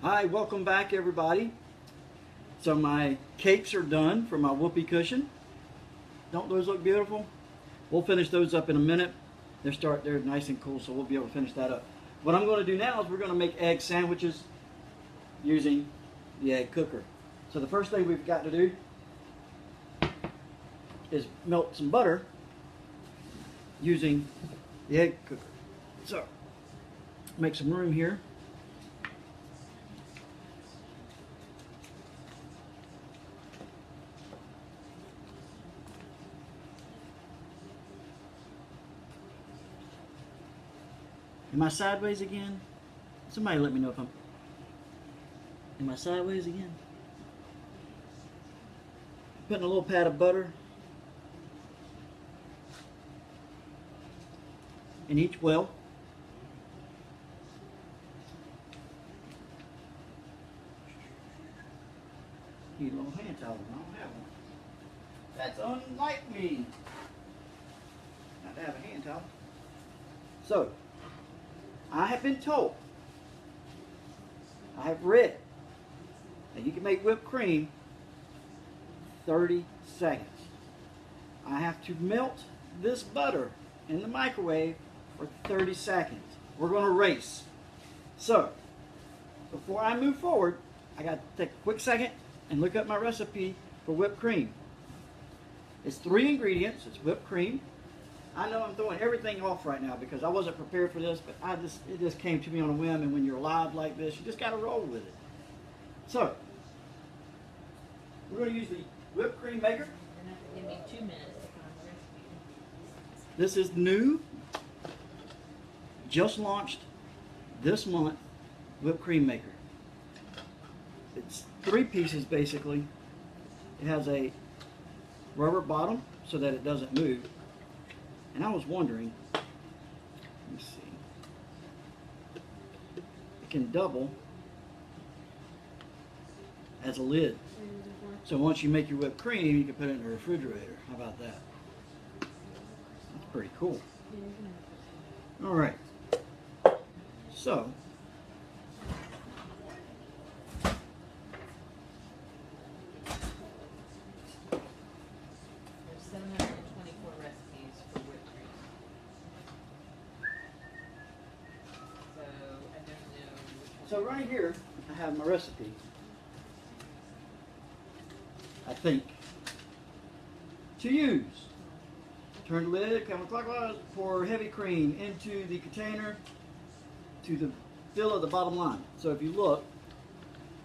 Hi, welcome back everybody. So my cakes are done for my whoopee cushion. Don't those look beautiful? We'll finish those up in a minute. They're nice and cool, so we'll be able to finish that up. What I'm going to do now is we're going to make egg sandwiches using the egg cooker. So the first thing we've got to do is melt some butter using the egg cooker. So make some room here. Am I sideways again? Somebody let me know if am I sideways again? Putting a little pat of butter in each well. Need a little hand towel. I don't have one. That's unlike me. Not to have a hand towel. So, I have been told, I have read, that you can make whipped cream 30 seconds. I have to melt this butter in the microwave for 30 seconds. We're going to race. So, before I move forward, I got to take a quick second and look up my recipe for whipped cream. It's 3 ingredients. It's whipped cream. I know I'm throwing everything off right now because I wasn't prepared for this, but it just came to me on a whim, and when you're live like this, you just got to roll with it. So, we're going to use the whipped cream maker. Give me 2 minutes to find the recipe. This is new, just launched this month, whipped cream maker. It's 3 pieces basically. It has a rubber bottom so that it doesn't move. And I was wondering, let me see, it can double as a lid. So once you make your whipped cream, you can put it in the refrigerator. How about that? That's pretty cool. All right. So, There's 724 recipes for whipped cream. So I don't know which so right here, I have my recipe. I think. To use. Turn the lid counterclockwise, pour heavy cream into the container to the fill of the bottom line. So if you look,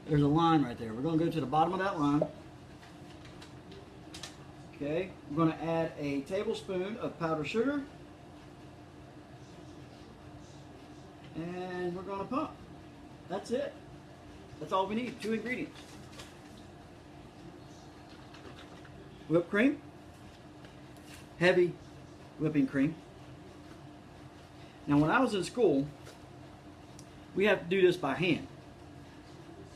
there's a line right there. We're going to go to the bottom of that line. Okay, we're going to add a tablespoon of powdered sugar. And we're going to pump. That's it. That's all we need, 2 ingredients. Whipped cream, heavy whipping cream. Now when I was in school, we had to do this by hand.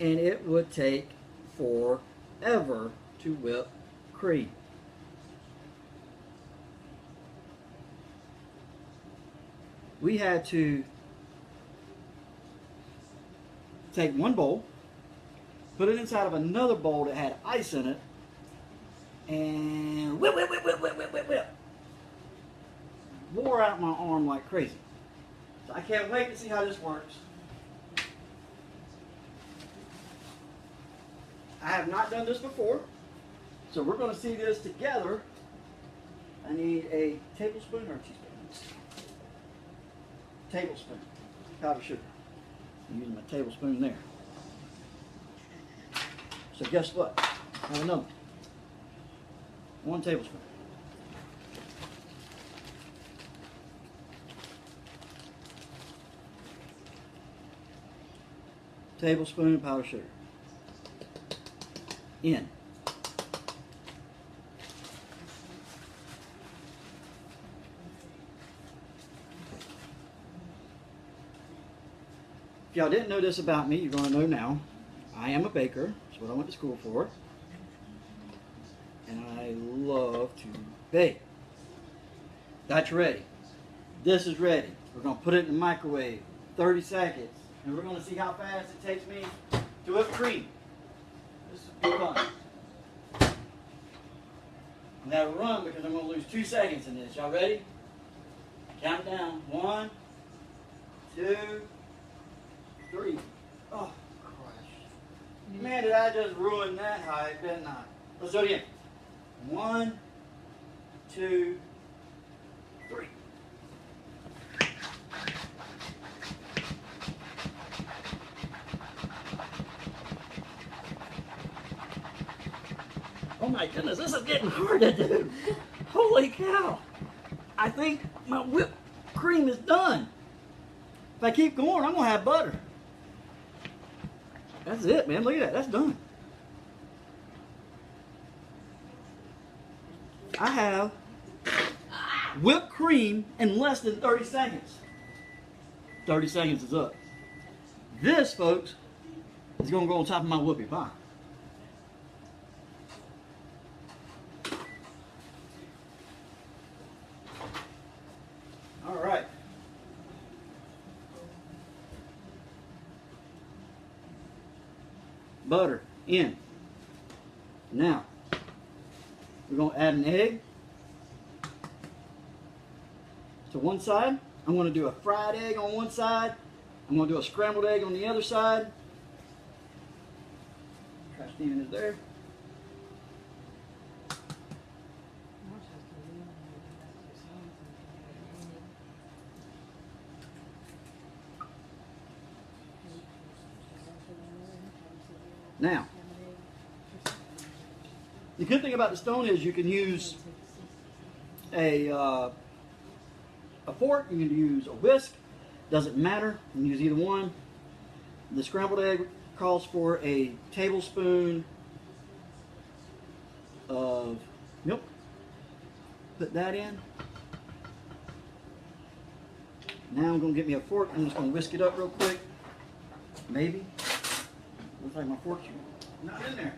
And it would take forever to whip cream. We had to take one bowl, put it inside of another bowl that had ice in it, and whip, whip, whip, whip, whip, whip, whip, whip. Wore out my arm like crazy. So I can't wait to see how this works. I have not done this before, so we're going to see this together. I need a tablespoon or a teaspoon? Tablespoon powdered sugar. I'm using my tablespoon there. So guess what? I have another. 1 tablespoon. Tablespoon of powdered sugar. In. If y'all didn't know this about me, you're going to know now. I am a baker. That's what I went to school for. And I love to bake. That's ready. This is ready. We're going to put it in the microwave. 30 seconds. And we're going to see how fast it takes me to whip cream. This will be fun. I'm going to run because I'm going to lose 2 seconds in this. Y'all ready? Count it down. 1, 2, 3. Oh, gosh. Man, did I just ruin that high, didn't I? Let's do it again. 1, 2, 3. Oh my goodness, this is getting hard to do. Holy cow. I think my whipped cream is done. If I keep going, I'm going to have butter. That's it, man. Look at that. That's done. I have whipped cream in less than 30 seconds. 30 seconds is up. This, folks, is going to go on top of my whoopie pie. All right. Butter in. Now, we're going to add an egg to one side. I'm going to do a fried egg on one side. I'm going to do a scrambled egg on the other side. Trash can is there. Now, the good thing about the stone is you can use a fork, you can use a whisk, doesn't matter, you can use either one. The scrambled egg calls for a tablespoon of milk. Put that in. Now I'm going to get me a fork, I'm just going to whisk it up real quick. Maybe. Looks like my fork's not in there.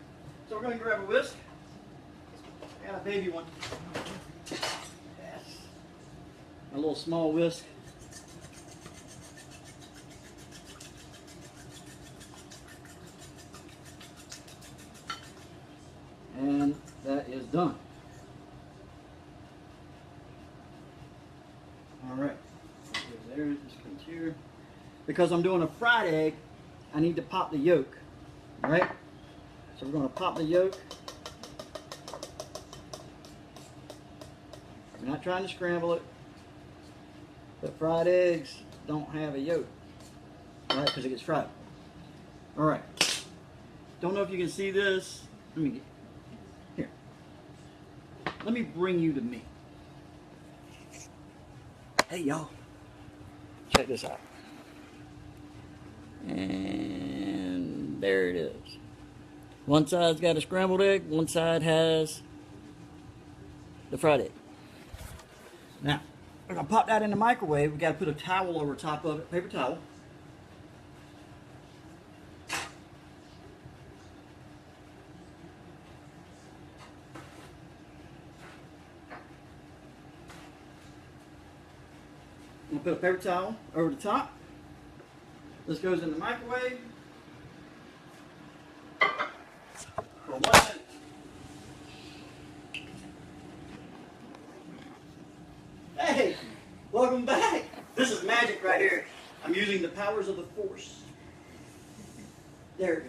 So we're going to grab a whisk. I got a baby one. Yes. A little small whisk. And that is done. All right. There's this comes here. Because I'm doing a fried egg, I need to pop the yolk. All right? So we're going to pop the yolk. We're not trying to scramble it. But fried eggs don't have a yolk. All right? Because it gets fried. All right. Don't know if you can see this. Let me get here. Let me bring you to me. Hey, y'all. Check this out. And there it is. One side's got a scrambled egg, one side has the fried egg. Now, we're going to pop that in the microwave. We've got to put a towel over top of it, paper towel. I'm going to put a paper towel over the top. This goes in the microwave for 1 minute. Hey, welcome back. This is magic right here. I'm using the powers of the force. There it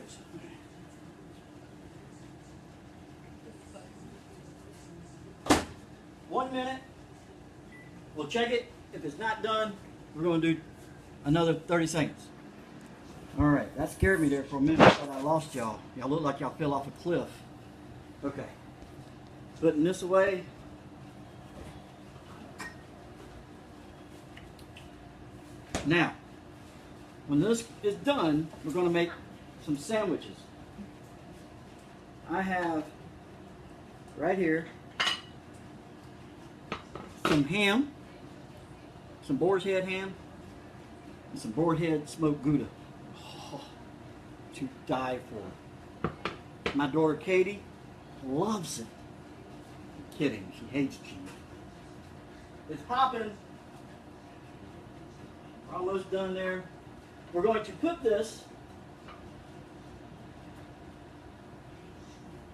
goes. 1 minute. We'll check it. If it's not done, we're going to do another 30 seconds. All right, that scared me there for a minute. I thought I lost y'all. Y'all look like y'all fell off a cliff. Okay. Putting this away. Now, when this is done, we're going to make some sandwiches. I have right here some ham, some boar's head ham, and some boar's head smoked Gouda. Oh, to die for. My daughter Katie loves it. I'm kidding, she hates cheese. It's popping. We're almost done there. we're going to put this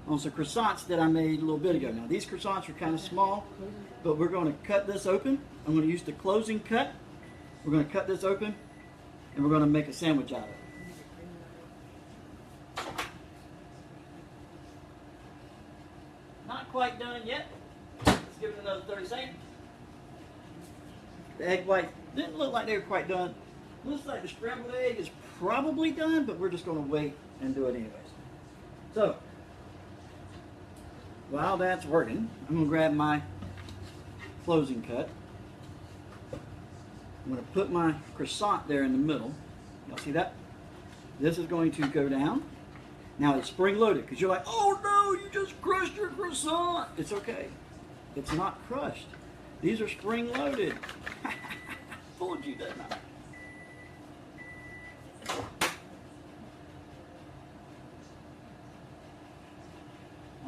on some croissants that I made a little bit ago. Now these croissants are kind of small, but we're going to cut this open. I'm going to use the closing cut. We're going to cut this open, and we're going to make a sandwich out of it. Not quite done yet. Let's give it another 30 seconds. The egg white didn't look like they were quite done. Looks like the scrambled egg is probably done, but we're just going to wait and do it anyways. So, while that's working, I'm going to grab my closing cut. I'm going to put my croissant there in the middle. Y'all see that? This is going to go down. Now it's spring loaded because you're like, oh no, you just crushed your croissant. It's okay. It's not crushed. These are spring loaded. Fooled you, didn't I?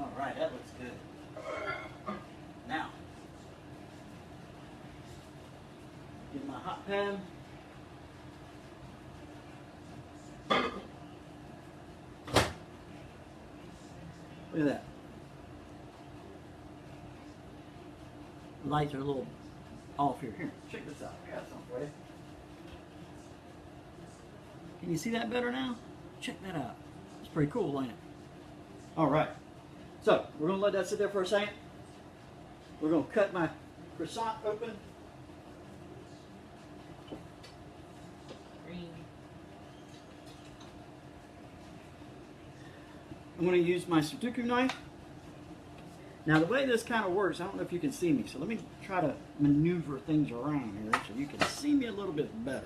All right, that looks good. Now, get my hot pan. Look at that. The lights are a little off here. Here, check this out. I got something for you. Can you see that better now? Check that out. It's pretty cool, ain't it? All right. So, we're going to let that sit there for a second. We're going to cut my croissant open. Green. I'm going to use my Sudoku knife. Now the way this kind of works, I don't know if you can see me, so let me try to maneuver things around here so you can see me a little bit better.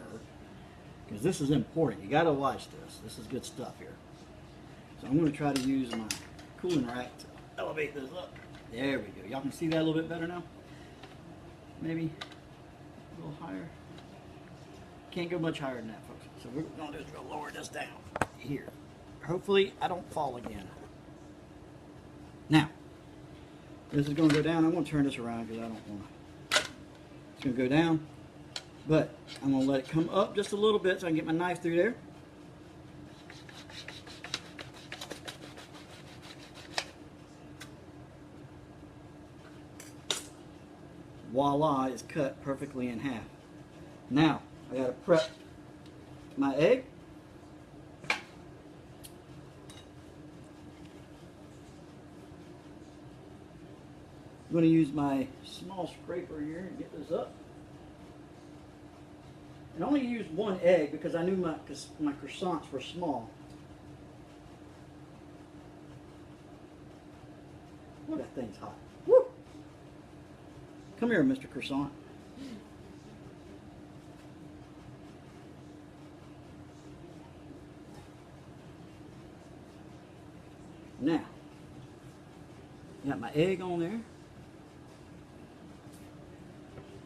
Because this is important. You got to watch this. This is good stuff here. So I'm going to try to use my cooling rack to elevate this up. There we go. Y'all can see that a little bit better now? Maybe a little higher. Can't go much higher than that, folks. So what we're going to do is we're going to lower this down here. Hopefully I don't fall again. Now, this is going to go down. I'm going to turn this around because I don't want to. It's going to go down, but I'm going to let it come up just a little bit so I can get my knife through there. Voila, it's cut perfectly in half. Now, I got to prep my egg. I'm going to use my small scraper here and get this up. And I only used one egg because I knew my croissants were small. Oh, that thing's hot. Woo! Come here, Mr. Croissant. Now, got my egg on there.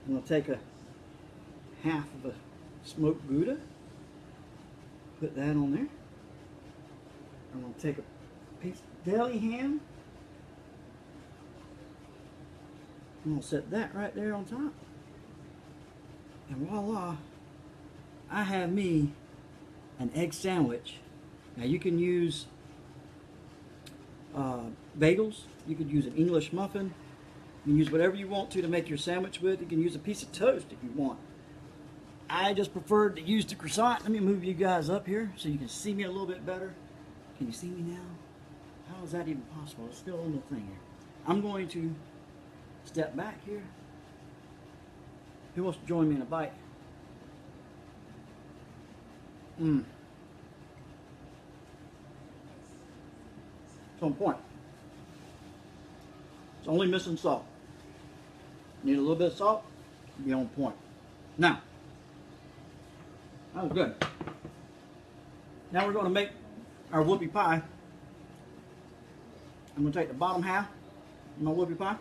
I'm going to take a half of a smoked Gouda, put that on there. I'm going to take a piece of deli ham. I'm going to set that right there on top. And voila, I have me an egg sandwich. Now you can use bagels, you could use an English muffin, you can use whatever you want to make your sandwich with. You can use a piece of toast if you want. I just preferred to use the croissant. Let me move you guys up here so you can see me a little bit better. Can you see me now? How is that even possible? It's still on the thing here. I'm going to step back here. Who wants to join me in a bite? It's on point. It's only missing salt. Need a little bit of salt, be on point. Now, that was good. Now we're going to make our whoopie pie. I'm going to take the bottom half of my whoopie pie.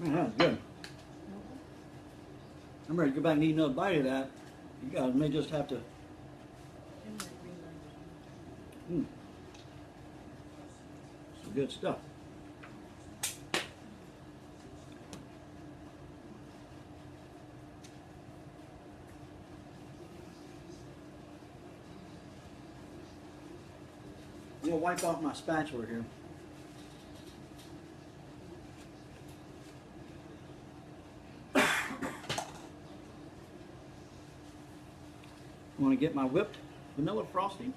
Man, that was good. I'm ready to go back and eat another bite of that. You guys may just have to. Some good stuff. gonna wipe off my spatula here. I'm gonna get my whipped vanilla frosting.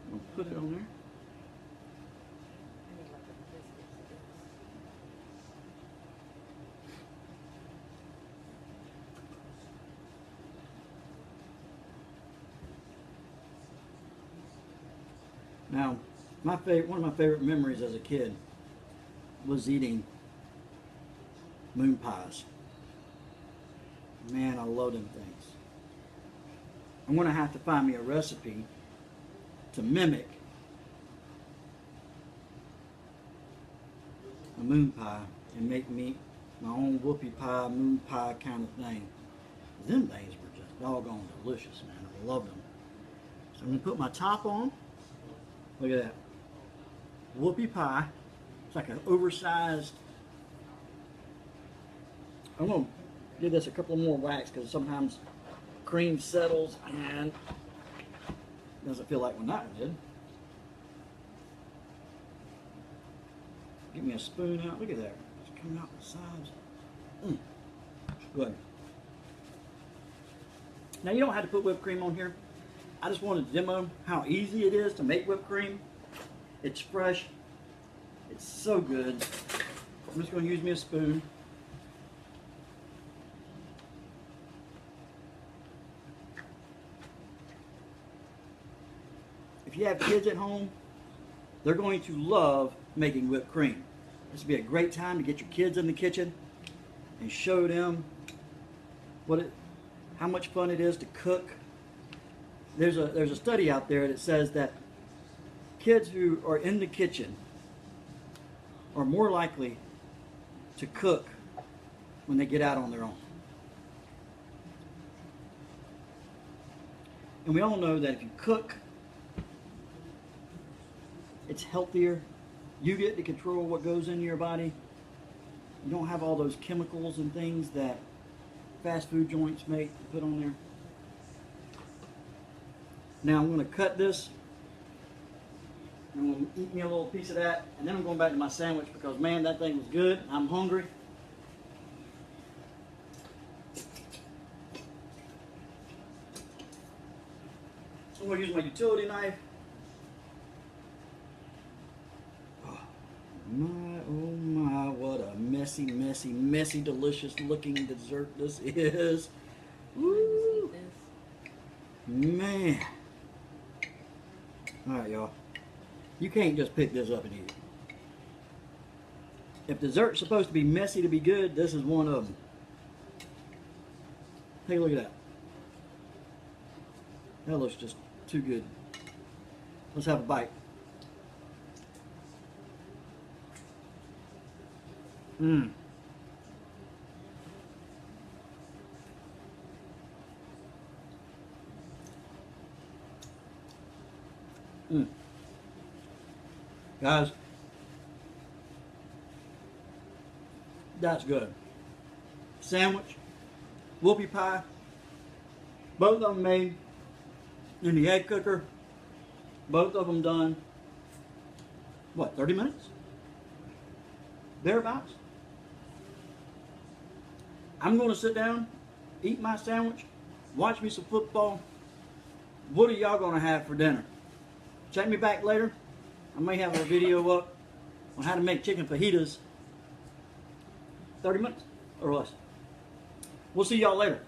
I'm gonna put it on there. I need like a biscuit for this. Now, one of my favorite memories as a kid was eating moon pies. Man, I love them things. I'm gonna have to find me a recipe to mimic a moon pie and make me my own whoopie pie, moon pie kind of thing. Them things were just doggone delicious, man. I love them. So I'm gonna put my top on. Look at that. Whoopie pie. It's like an oversized. I'm going to give this a couple more whacks because sometimes cream settles and doesn't feel like when that one did. Give me a spoon out. Look at that. It's coming out the sides. Good. Now you don't have to put whipped cream on here. I just wanted to demo how easy it is to make whipped cream. It's fresh. It's so good. I'm just going to use me a spoon. If you have kids at home, they're going to love making whipped cream. This would be a great time to get your kids in the kitchen and show them how much fun it is to cook. There's a study out there that says that kids who are in the kitchen are more likely to cook when they get out on their own. And we all know that if you cook, it's healthier. You get to control what goes into your body. You don't have all those chemicals and things that fast food joints put on there. Now I'm going to cut this. I'm going to eat me a little piece of that, and then I'm going back to my sandwich because, man, that thing was good. I'm hungry. I'm going to use my utility knife. Oh my, what a messy, delicious looking dessert this is. Woo! Man. Alright, y'all. You can't just pick this up and eat it. If dessert's supposed to be messy to be good, this is one of them. Take a look at that. That looks just too good. Let's have a bite. Mmm. Guys, that's good. Sandwich, whoopie pie, both of them made in the egg cooker, both of them done, what, 30 minutes? Thereabouts. I'm going to sit down, eat my sandwich, watch me some football. What are y'all going to have for dinner? Check me back later. I may have a video up on how to make chicken fajitas. 30 minutes or less. We'll see y'all later.